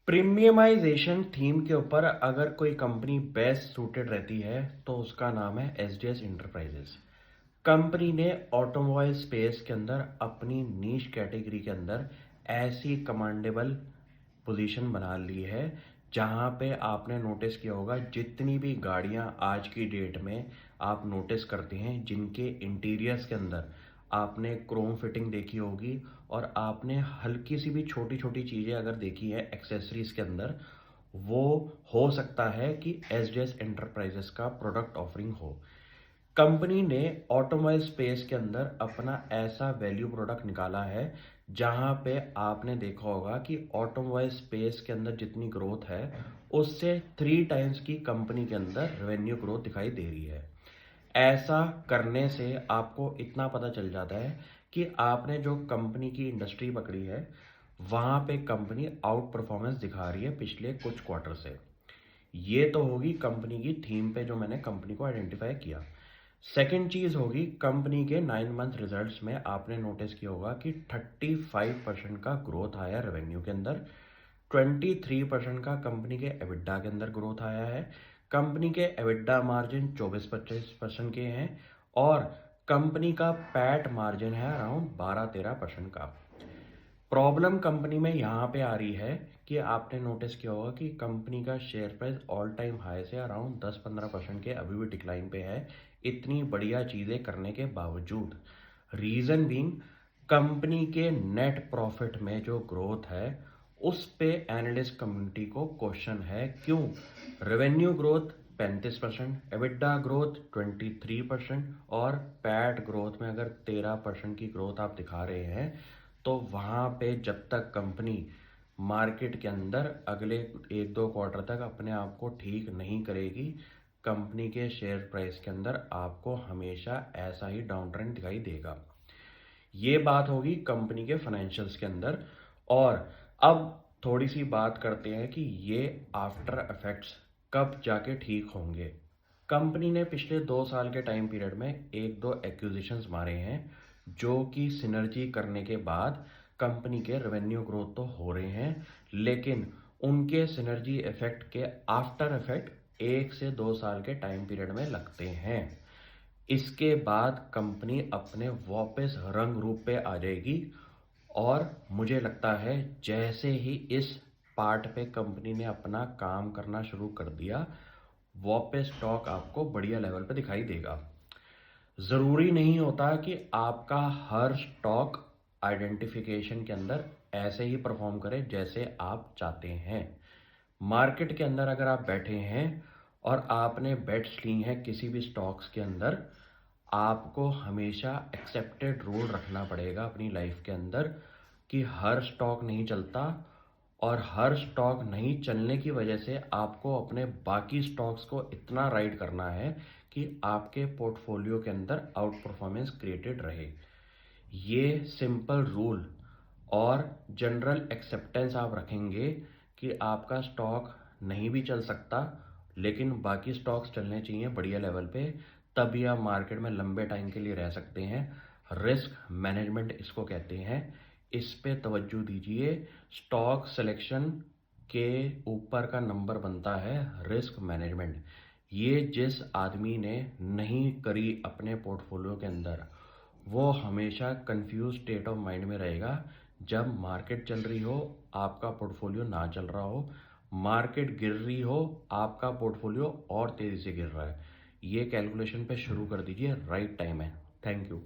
Premiumisation theme के ऊपर अगर कोई कंपनी बेस्ट सूटेड रहती है तो उसका नाम है एसडीएस इंटरप्राइजेस। कंपनी ने ऑटोमोबाइल स्पेस के अंदर अपनी नीश कैटेगरी के अंदर ऐसी कमांडेबल पोजीशन बना ली है जहां पे आपने नोटिस किया होगा जितनी भी गाड़ियां आज की डेट में आप नोटिस करते हैं जिनके इंटीरियर्स के अंदर आपने क्रोम फिटिंग देखी होगी और आपने हल्की सी भी छोटी छोटी चीज़ें अगर देखी है एक्सेसरीज के अंदर, वो हो सकता है कि एसडीएस एंटरप्राइजेस का प्रोडक्ट ऑफरिंग हो। कंपनी ने ऑटोमोबाइल स्पेस के अंदर अपना ऐसा वैल्यू प्रोडक्ट निकाला है जहां पे आपने देखा होगा कि ऑटोमोबाइल स्पेस के अंदर जितनी ग्रोथ है उससे 3 टाइम्स की कंपनी के अंदर रेवेन्यू ग्रोथ दिखाई दे रही है। ऐसा करने से आपको इतना पता चल जाता है कि आपने जो कंपनी की इंडस्ट्री पकड़ी है वहां पे कंपनी आउट परफॉर्मेंस दिखा रही है पिछले कुछ क्वार्टर से। ये तो होगी कंपनी की थीम पे जो मैंने कंपनी को आइडेंटिफाई किया। सेकंड चीज होगी कंपनी के 9 मंथ रिजल्ट्स में आपने नोटिस किया होगा कि 35% का ग्रोथ आया रेवेन्यू के अंदर। 23% का कंपनी के एबिडा के अंदर ग्रोथ आया है। कंपनी के एबिडा मार्जिन 24-25% के हैं और कंपनी का पैट मार्जिन है अराउंड 12-13% का। प्रॉब्लम कंपनी में यहाँ पे आ रही है कि आपने नोटिस किया होगा कि कंपनी का share price all time high से अराउंड 10-15% के अभी भी डिक्लाइन पे है, इतनी बढ़िया चीज़ें करने के बावजूद। रीज़न बीइंग कंपनी के नेट प्रॉफिट में जो ग्रोथ है उस पे एनालिस्ट कम्युनिटी को क्वेश्चन है क्यों रेवेन्यू ग्रोथ 35%, एबिटा ग्रोथ 23% और पैट ग्रोथ में अगर 13% की ग्रोथ आप दिखा रहे हैं तो वहाँ पे जब तक कंपनी मार्केट के अंदर अगले 1-2 क्वार्टर तक अपने आप को ठीक नहीं करेगी, कंपनी के शेयर प्राइस के अंदर आपको हमेशा ऐसा ही डाउन ट्रेंड दिखाई देगा। ये बात होगी कंपनी के फाइनेंशियल्स के अंदर। और अब थोड़ी सी बात करते हैं कि ये आफ्टर इफेक्ट्स कब जाके ठीक होंगे। कंपनी ने पिछले 2 साल के टाइम पीरियड में 1-2 एक्विजिशंस मारे हैं जो कि सिनर्जी करने के बाद कंपनी के रेवेन्यू ग्रोथ तो हो रहे हैं, लेकिन उनके सिनर्जी इफेक्ट के आफ्टर इफेक्ट 1 से 2 साल के टाइम पीरियड में लगते हैं। इसके बाद कंपनी अपने वापस रंग रूप पे आ जाएगी और मुझे लगता है जैसे ही इस पार्ट पे कंपनी ने अपना काम करना शुरू कर दिया वापस स्टॉक आपको बढ़िया लेवल पे दिखाई देगा। ज़रूरी नहीं होता कि आपका हर स्टॉक आइडेंटिफिकेशन के अंदर ऐसे ही परफॉर्म करे जैसे आप चाहते हैं। मार्केट के अंदर अगर आप बैठे हैं और आपने बेट्स ली हैं किसी भी स्टॉक्स के अंदर, आपको हमेशा एक्सेप्टेड रूल रखना पड़ेगा अपनी लाइफ के अंदर कि हर स्टॉक नहीं चलता और हर स्टॉक नहीं चलने की वजह से आपको अपने बाकी स्टॉक्स को इतना राइड करना है कि आपके पोर्टफोलियो के अंदर आउट परफॉर्मेंस क्रिएटेड रहे। ये सिंपल रूल और जनरल एक्सेप्टेंस आप रखेंगे कि आपका स्टॉक नहीं भी चल सकता लेकिन बाकी स्टॉक्स चलने चाहिए बढ़िया लेवल पे, तभी आप मार्केट में लंबे टाइम के लिए रह सकते हैं। रिस्क मैनेजमेंट इसको कहते हैं, इस पे तवज्जो दीजिए। स्टॉक सिलेक्शन के ऊपर का नंबर बनता है रिस्क मैनेजमेंट। ये जिस आदमी ने नहीं करी अपने पोर्टफोलियो के अंदर, वो हमेशा कंफ्यूज स्टेट ऑफ माइंड में रहेगा जब मार्केट चल रही हो आपका पोर्टफोलियो ना चल रहा हो, मार्केट गिर रही हो आपका पोर्टफोलियो और तेज़ी से गिर रहा है। ये कैलकुलेशन पे शुरू कर दीजिए, राइट टाइम है। Thank you.